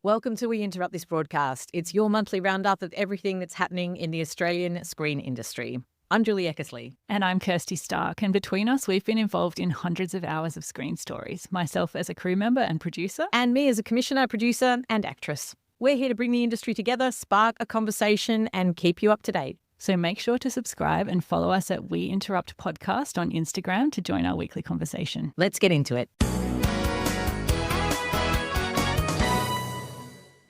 Welcome to We Interrupt This Broadcast. It's your monthly roundup of everything that's happening in the Australian screen industry. I'm Julie Eckersley. And I'm Kirsty Stark. And between us, we've been involved in hundreds of hours of screen stories, myself as a crew member and producer. And me as a commissioner, producer and actress. We're here to bring the industry together, spark a conversation and keep you up to date. So make sure to subscribe and follow us at We Interrupt Podcast on Instagram to join our weekly conversation. Let's get into it.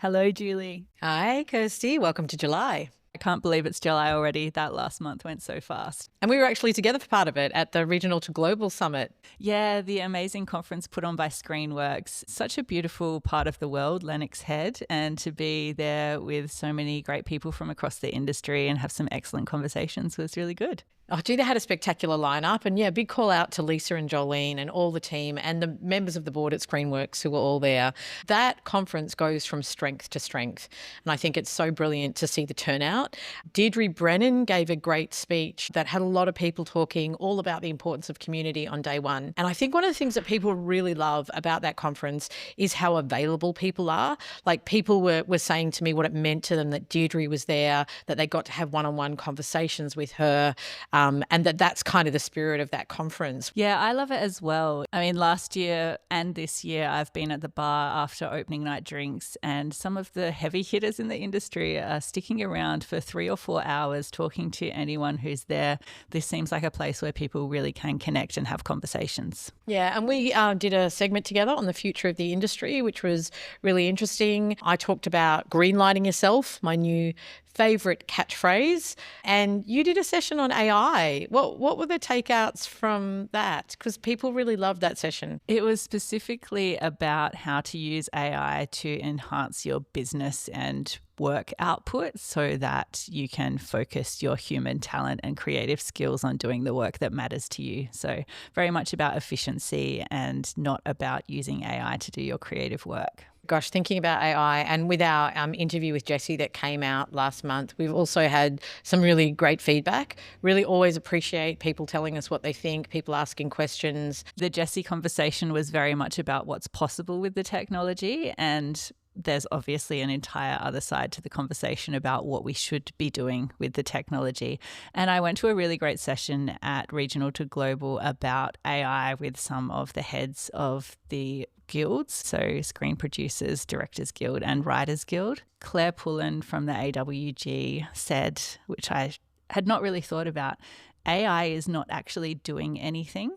Hello, Julie. Hi, Kirsty. Welcome to July. I can't believe it's July already. That last month went so fast. And we were actually together for part of it at the Regional to Global Summit. Yeah, the amazing conference put on by ScreenWorks. Such a beautiful part of the world, Lennox Head, and to be there with so many great people from across the industry and have some excellent conversations was really good. Oh, gee, they had a spectacular lineup. And yeah, big call out to Lisa and Jolene and all the team and the members of the board at ScreenWorks who were all there. That conference goes from strength to strength. And I think it's so brilliant to see the turnout. Deirdre Brennan gave a great speech that had a lot of people talking all about the importance of community on day one. And I think one of the things that people really love about that conference is how available people are. Like people were saying to me what it meant to them that Deirdre was there, that they got to have one-on-one conversations with her. And that's kind of the spirit of that conference. Yeah, I love it as well. I mean, last year and this year, I've been at the bar after opening night drinks, and some of the heavy hitters in the industry are sticking around for 3 or 4 hours talking to anyone who's there. This seems like a place where people really can connect and have conversations. Yeah, and we did a segment together on the future of the industry, which was really interesting. I talked about greenlighting yourself, my new favourite catchphrase, and you did a session on AI. What were the takeouts from that? Because people really loved that session. It was specifically about how to use AI to enhance your business and work output so that you can focus your human talent and creative skills on doing the work that matters to you. So very much about efficiency and not about using AI to do your creative work. Gosh, thinking about AI and with our interview with Jessie that came out last month, we've also had some really great feedback. Really always appreciate people telling us what they think, people asking questions. The Jessie conversation was very much about what's possible with the technology, and there's obviously an entire other side to the conversation about what we should be doing with the technology. And I went to a really great session at Regional to Global about AI with some of the heads of the guilds, so Screen Producers, Directors Guild and Writers Guild. Claire Pullen from the AWG said, which I had not really thought about, AI is not actually doing anything.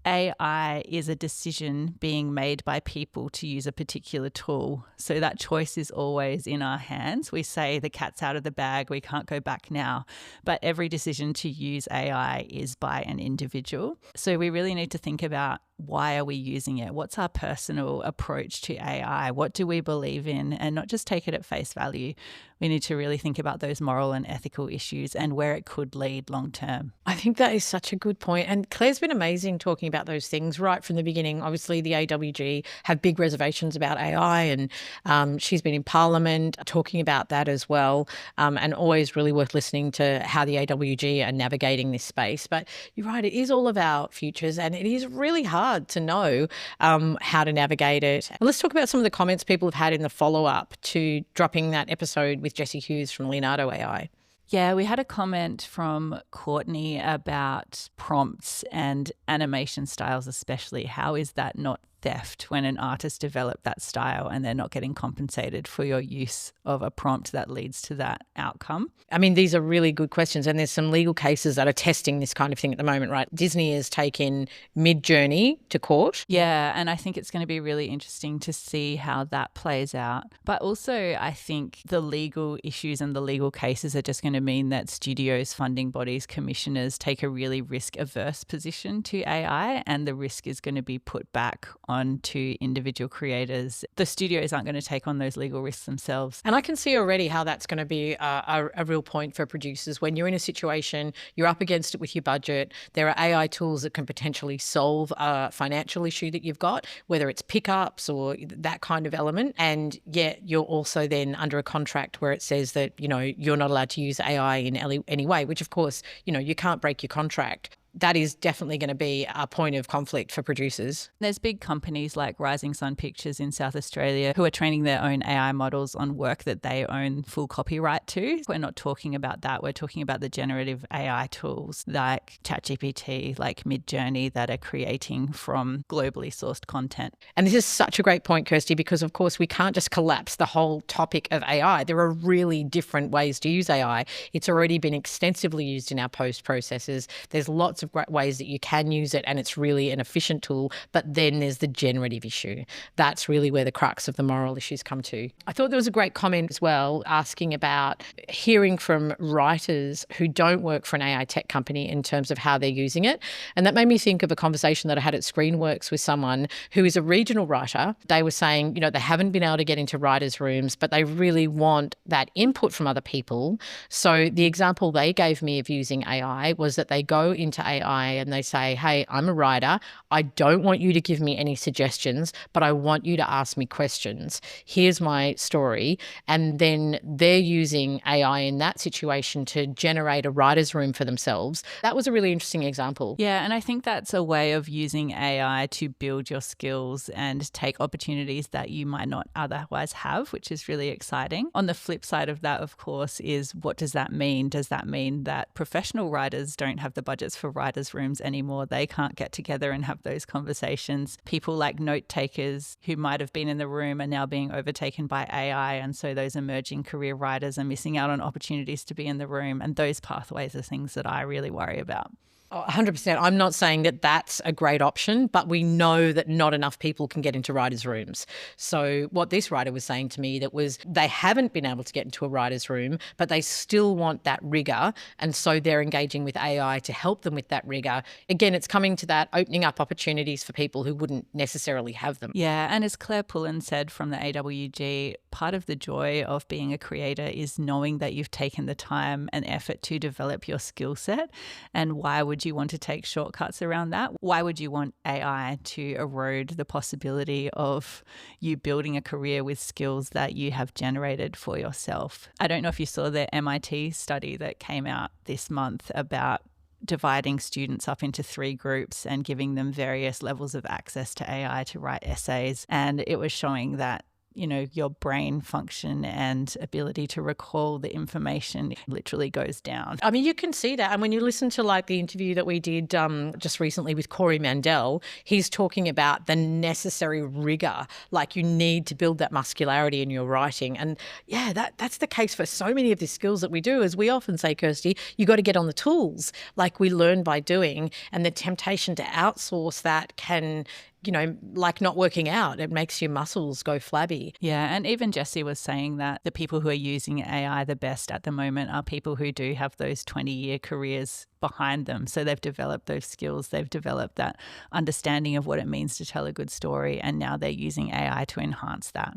AI is a decision being made by people to use a particular tool. So that choice is always in our hands. We say the cat's out of the bag, we can't go back now. But every decision to use AI is by an individual. So we really need to think about, why are we using it? What's our personal approach to AI? What do we believe in? And not just take it at face value. We need to really think about those moral and ethical issues and where it could lead long term. I think that is such a good point. And Claire's been amazing talking about those things right from the beginning. Obviously, the AWG have big reservations about AI, and she's been in Parliament talking about that as well, and always really worth listening to how the AWG are navigating this space. But you're right, it is all about futures, and it is really hard to know how to navigate it. And let's talk about some of the comments people have had in the follow-up to dropping that episode with Jessie Hughes from Leonardo AI. Yeah, we had a comment from Courtney about prompts and animation styles especially. How is that not theft when an artist developed that style and they're not getting compensated for your use of a prompt that leads to that outcome? I mean, these are really good questions, and there's some legal cases that are testing this kind of thing at the moment, right? Disney has taken Midjourney to court. Yeah, and I think it's going to be really interesting to see how that plays out. But also, I think the legal issues and the legal cases are just going to mean that studios, funding bodies, commissioners take a really risk-averse position to AI, and the risk is going to be put back on to individual creators. The studios aren't going to take on those legal risks themselves. And I can see already how that's going to be a real point for producers. When you're in a situation, you're up against it with your budget, there are AI tools that can potentially solve a financial issue that you've got, whether it's pickups or that kind of element. And yet you're also then under a contract where it says that, you know, you're not allowed to use AI in any way, which of course, you know, you can't break your contract. that is definitely going to be a point of conflict for producers. There's big companies like Rising Sun Pictures in South Australia who are training their own AI models on work that they own full copyright to. We're not talking about that. We're talking about the generative AI tools like ChatGPT, like Midjourney, that are creating from globally sourced content. And this is such a great point, Kirsty, because of course we can't just collapse the whole topic of AI. There are really different ways to use AI. It's already been extensively used in our post processes. There's lots of great ways that you can use it, and it's really an efficient tool. But then there's the generative issue. That's really where the crux of the moral issues come to. I thought there was a great comment as well asking about hearing from writers who don't work for an AI tech company in terms of how they're using it. And that made me think of a conversation that I had at Screenworks with someone who is a regional writer. They were saying, they haven't been able to get into writers' rooms, but they really want that input from other people. So the example they gave me of using AI was that they go into AI and they say, hey, I'm a writer. I don't want you to give me any suggestions, but I want you to ask me questions. Here's my story. And then they're using AI in that situation to generate a writer's room for themselves. That was a really interesting example. Yeah, and I think that's a way of using AI to build your skills and take opportunities that you might not otherwise have, which is really exciting. On the flip side of that, of course, is what does that mean? Does that mean that professional writers don't have the budgets for writers' rooms anymore? They can't get together and have those conversations. People like note takers who might have been in the room are now being overtaken by AI. And so those emerging career writers are missing out on opportunities to be in the room. And those pathways are things that I really worry about. 100%. I'm not saying that that's a great option, but we know that not enough people can get into writers' rooms. So what this writer was saying to me that was they haven't been able to get into a writer's room, but they still want that rigor. And so they're engaging with AI to help them with that rigor. Again, it's coming to that opening up opportunities for people who wouldn't necessarily have them. Yeah. And as Claire Pullen said from the AWG, part of the joy of being a creator is knowing that you've taken the time and effort to develop your skill set. And why would you want to take shortcuts around that? Why would you want AI to erode the possibility of you building a career with skills that you have generated for yourself? I don't know if you saw the MIT study that came out this month about dividing students up into 3 groups and giving them various levels of access to AI to write essays. And it was showing that your brain function and ability to recall the information literally goes down. I mean, you can see that. And when you listen to the interview that we did just recently with Corey Mandel, he's talking about the necessary rigor. You need to build that muscularity in your writing. And yeah, that's the case for so many of the skills that we do. As we often say, Kirsty, you got to get on the tools. We learn by doing, and the temptation to outsource that can not working out. It makes your muscles go flabby. Yeah, and even Jessie was saying that the people who are using AI the best at the moment are people who do have those 20-year careers behind them. So they've developed those skills, they've developed that understanding of what it means to tell a good story, and now they're using AI to enhance that.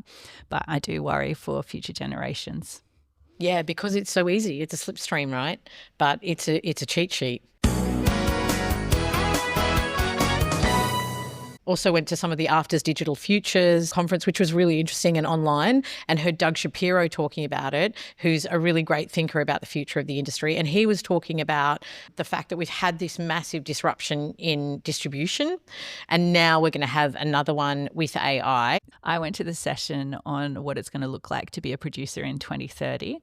But I do worry for future generations. Yeah, because it's so easy. It's a slipstream, right? But it's a cheat sheet. Also went to some of the Afters Digital Futures conference, which was really interesting and online, and heard Doug Shapiro talking about it, who's a really great thinker about the future of the industry. And he was talking about the fact that we've had this massive disruption in distribution, and now we're going to have another one with AI. I went to the session on what it's going to look like to be a producer in 2030.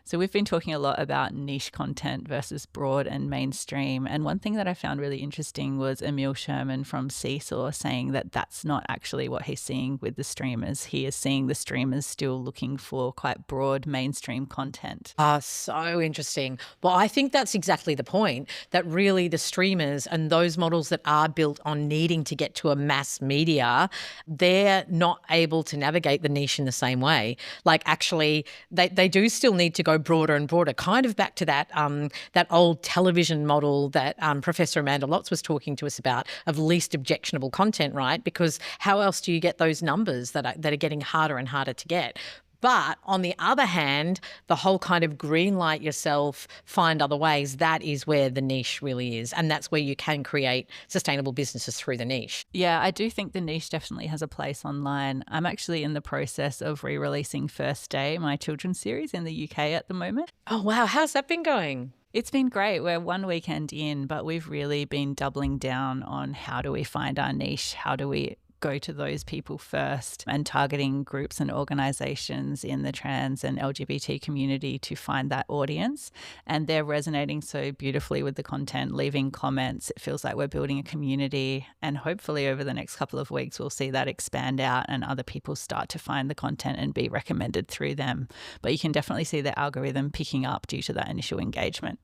So we've been talking a lot about niche content versus broad and mainstream. And one thing that I found really interesting was Emil Sherman from Seesaw saying that that's not actually what he's seeing with the streamers. He is seeing the streamers still looking for quite broad mainstream content. So interesting. Well, I think that's exactly the point, that really the streamers and those models that are built on needing to get to a mass media, they're not able to navigate the niche in the same way. Actually, they do still need to go broader and broader, kind of back to that that old television model that Professor Amanda Lotz was talking to us about, of least objectionable content, right? Because how else do you get those numbers that are getting harder and harder to get? But on the other hand, the whole kind of green light yourself, find other ways, that is where the niche really is. And that's where you can create sustainable businesses through the niche. Yeah, I do think the niche definitely has a place online. I'm actually in the process of re-releasing First Day, my children's series in the UK at the moment. Oh, wow. How's that been going? It's been great. We're one weekend in, but we've really been doubling down on how do we find our niche? How do we go to those people first, and targeting groups and organizations in the trans and LGBT community to find that audience. And they're resonating so beautifully with the content, leaving comments. It feels like we're building a community, and hopefully over the next couple of weeks, we'll see that expand out and other people start to find the content and be recommended through them. But you can definitely see the algorithm picking up due to that initial engagement.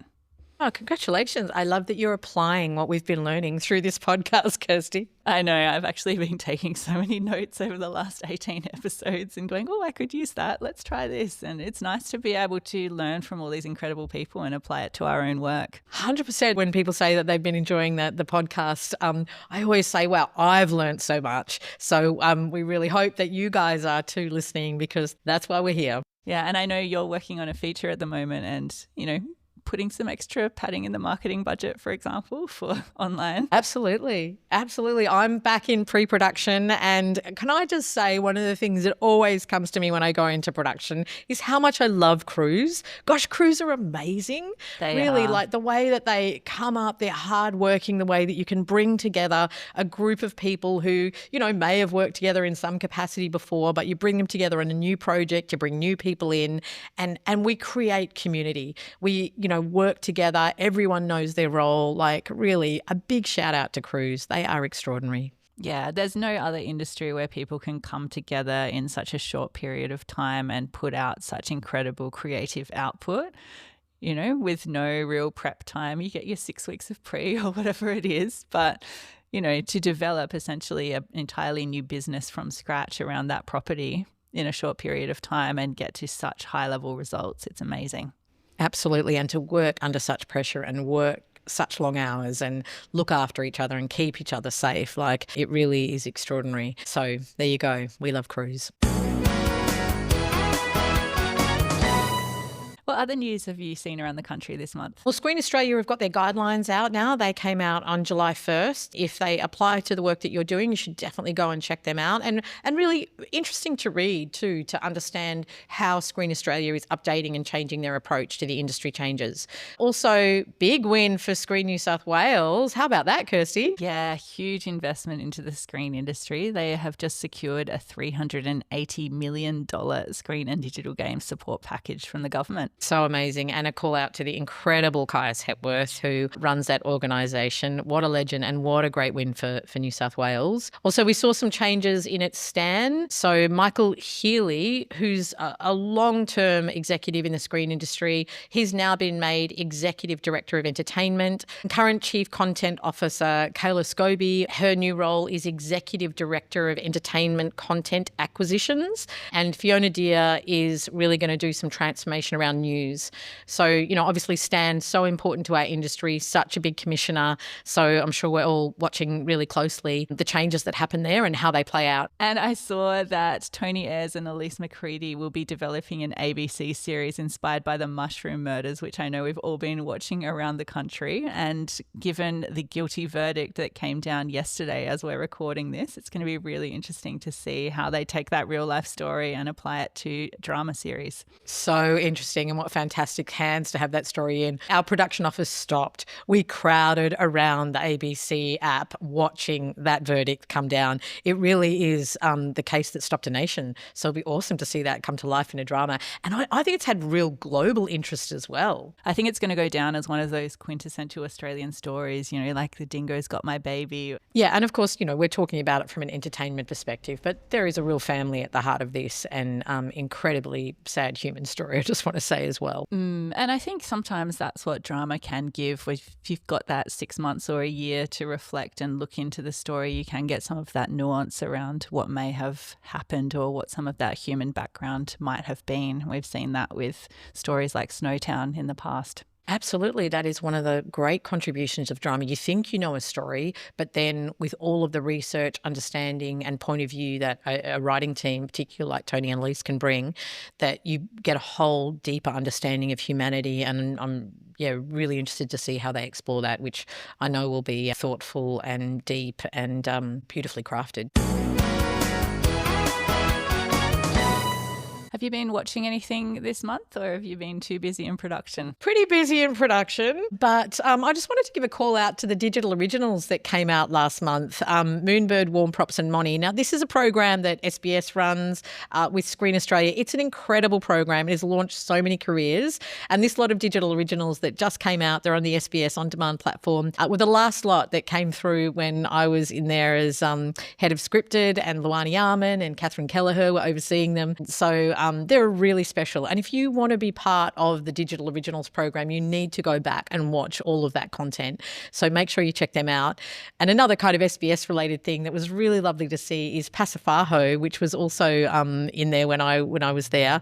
Oh, congratulations. I love that you're applying what we've been learning through this podcast, Kirsty. I know. I've actually been taking so many notes over the last 18 episodes and going, oh, I could use that. Let's try this. And it's nice to be able to learn from all these incredible people and apply it to our own work. 100%. When people say that they've been enjoying the podcast, I always say, well, I've learned so much. So we really hope that you guys are too listening, because that's why we're here. Yeah. And I know you're working on a feature at the moment and, putting some extra padding in the marketing budget, for example, for online. Absolutely. Absolutely. I'm back in pre-production, and can I just say, one of the things that always comes to me when I go into production is how much I love crews. Gosh, crews are amazing. They really are. Like the way that they come up, they're hardworking, the way that you can bring together a group of people who, may have worked together in some capacity before, but you bring them together in a new project, you bring new people in, and we create community. We, work together. Everyone knows their role. Like, really, a big shout out to crews. They are extraordinary. Yeah, there's no other industry where people can come together in such a short period of time and put out such incredible creative output, with no real prep time. You get your 6 weeks of pre or whatever it is, but to develop essentially an entirely new business from scratch around that property in a short period of time and get to such high level results, it's amazing. Absolutely. And to work under such pressure and work such long hours and look after each other and keep each other safe, like, it really is extraordinary. So there you go. We love crews. What other news have you seen around the country this month? Well, Screen Australia have got their guidelines out now. They came out on July 1st. If they apply to the work that you're doing, you should definitely go and check them out. And really interesting to read too, to understand how Screen Australia is updating and changing their approach to the industry changes. Also, big win for Screen New South Wales. How about that, Kirsty? Yeah, huge investment into the screen industry. They have just secured a $380 million screen and digital game support package from the government. So amazing. And a call out to the incredible Caius Hepworth, who runs that organisation. What a legend, and what a great win for New South Wales. Also, we saw some changes in its stand. So Michael Healy, who's a long-term executive in the screen industry, he's now been made Executive Director of Entertainment. Current Chief Content Officer Kayla Scobie, her new role is Executive Director of Entertainment Content Acquisitions. And Fiona Deer is really going to do some transformation around news. So, obviously Stan's so important to our industry, such a big commissioner. So I'm sure we're all watching really closely the changes that happen there and how they play out. And I saw that Tony Ayres and Elise McCready will be developing an ABC series inspired by the mushroom murders, which I know we've all been watching around the country. And given the guilty verdict that came down yesterday as we're recording this, it's going to be really interesting to see how they take that real life story and apply it to drama series. So interesting, and what fantastic hands to have that story in. Our production office stopped. We crowded around the ABC app watching that verdict come down. It really is the case that stopped a nation. So it'll be awesome to see that come to life in a drama. And I think it's had real global interest as well. I think it's going to go down as one of those quintessential Australian stories, like The Dingo's Got My Baby. Yeah, and of course, we're talking about it from an entertainment perspective, but there is a real family at the heart of this, and incredibly sad human story, I just want to say as well. And I think sometimes that's what drama can give. If you've got that 6 months or a year to reflect and look into the story, you can get some of that nuance around what may have happened or what some of that human background might have been. We've seen that with stories like Snowtown in the past. Absolutely. That is one of the great contributions of drama. You think you know a story, but then with all of the research, understanding, and point of view that a writing team, particularly like Tony and Elise, can bring, that you get a whole deeper understanding of humanity. And I'm really interested to see how they explore that, which I know will be thoughtful and deep and beautifully crafted. Have you been watching anything this month, or have you been too busy in production? Pretty busy in production, but I just wanted to give a call out to the digital originals that came out last month, Moonbird, Warm Props and Monty. Now, this is a program that SBS runs with Screen Australia. It's an incredible program. It has launched so many careers, and this lot of digital originals that just came out, they're on the SBS On Demand platform, were the last lot that came through when I was in there as head of scripted, and Luani Arman and Catherine Kelleher were overseeing them. So they're really special. And if you want to be part of the Digital Originals program, you need to go back and watch all of that content. So make sure you check them out. And another kind of SBS related thing that was really lovely to see is Pacifaho, which was also in there when I was there,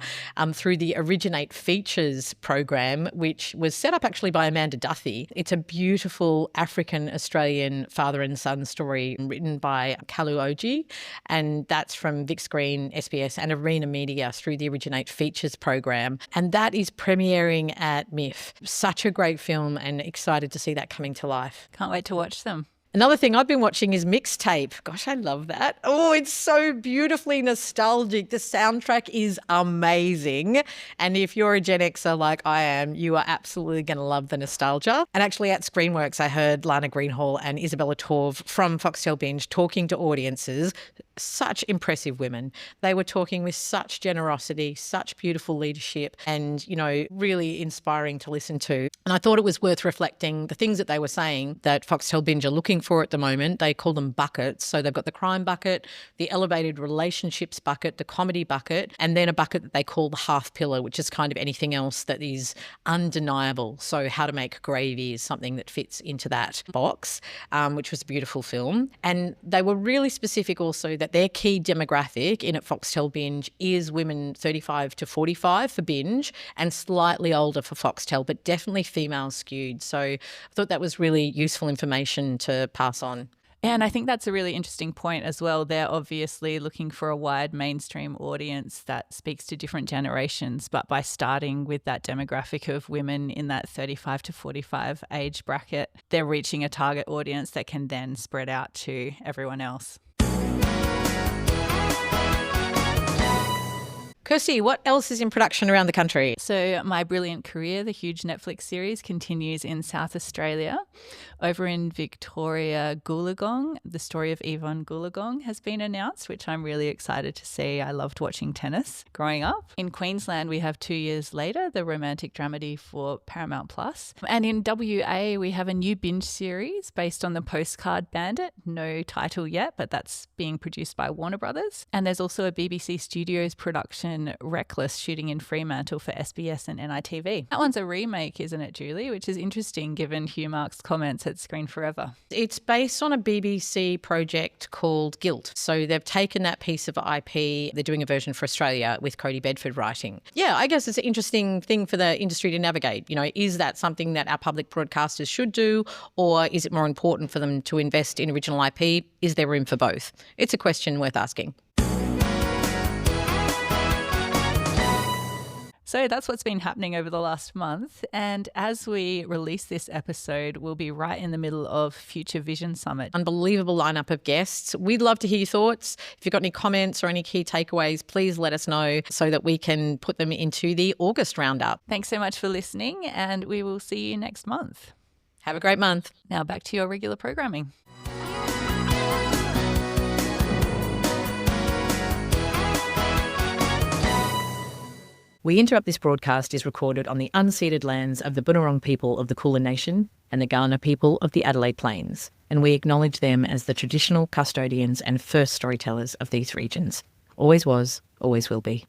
through the Originate Features program, which was set up actually by Amanda Duthie. It's a beautiful African-Australian father and son story written by Kalu Oji, and that's from Vic Screen, SBS and Arena Media through the Originate Features program. And that is premiering at MIF. Such a great film, and excited to see that coming to life. Can't wait to watch them. Another thing I've been watching is Mixtape. Gosh, I love that. Oh, it's so beautifully nostalgic. The soundtrack is amazing. And if you're a Gen Xer like I am, you are absolutely going to love the nostalgia. And actually at Screenworks, I heard Lana Greenhall and Isabella Torv from Foxtel Binge talking to audiences. Such impressive women. They were talking with such generosity, such beautiful leadership, and, really inspiring to listen to. And I thought it was worth reflecting the things that they were saying that Foxtel Binge are looking for at the moment. They call them buckets. So they've got the crime bucket, the elevated relationships bucket, the comedy bucket, and then a bucket that they call the half pillar, which is kind of anything else that is undeniable. So How to Make Gravy is something that fits into that box, which was a beautiful film. And they were really specific also that their key demographic in at Foxtel Binge is women 35 to 45 for Binge and slightly older for Foxtel, but definitely female skewed. So I thought that was really useful information to pass on. And I think that's a really interesting point as well. They're obviously looking for a wide mainstream audience that speaks to different generations, but by starting with that demographic of women in that 35 to 45 age bracket, they're reaching a target audience that can then spread out to everyone else. Kirsty, what else is in production around the country? So My Brilliant Career, the huge Netflix series, continues in South Australia. Over in Victoria, Goolagong, the story of Yvonne Goolagong has been announced, which I'm really excited to see. I loved watching tennis growing up. In Queensland, we have 2 years later, the romantic dramedy for Paramount Plus. And in WA, we have a new binge series based on the Postcard Bandit. No title yet, but that's being produced by Warner Brothers. And there's also a BBC Studios production, Reckless, shooting in Fremantle for SBS and NITV. That one's a remake, isn't it, Julie? Which is interesting given Hugh Mark's comments at Screen Forever. It's based on a BBC project called Guilt. So they've taken that piece of IP, they're doing a version for Australia with Cody Bedford writing. Yeah, I guess it's an interesting thing for the industry to navigate. Is that something that our public broadcasters should do, or is it more important for them to invest in original IP? Is there room for both? It's a question worth asking. So that's what's been happening over the last month. And as we release this episode, we'll be right in the middle of Future Vision Summit. Unbelievable lineup of guests. We'd love to hear your thoughts. If you've got any comments or any key takeaways, please let us know so that we can put them into the August roundup. Thanks so much for listening, and we will see you next month. Have a great month. Now back to your regular programming. We Interrupt This broadcast is recorded on the unceded lands of the Bunurong people of the Kulin Nation and the Kaurna people of the Adelaide Plains, and we acknowledge them as the traditional custodians and first storytellers of these regions. Always was, always will be.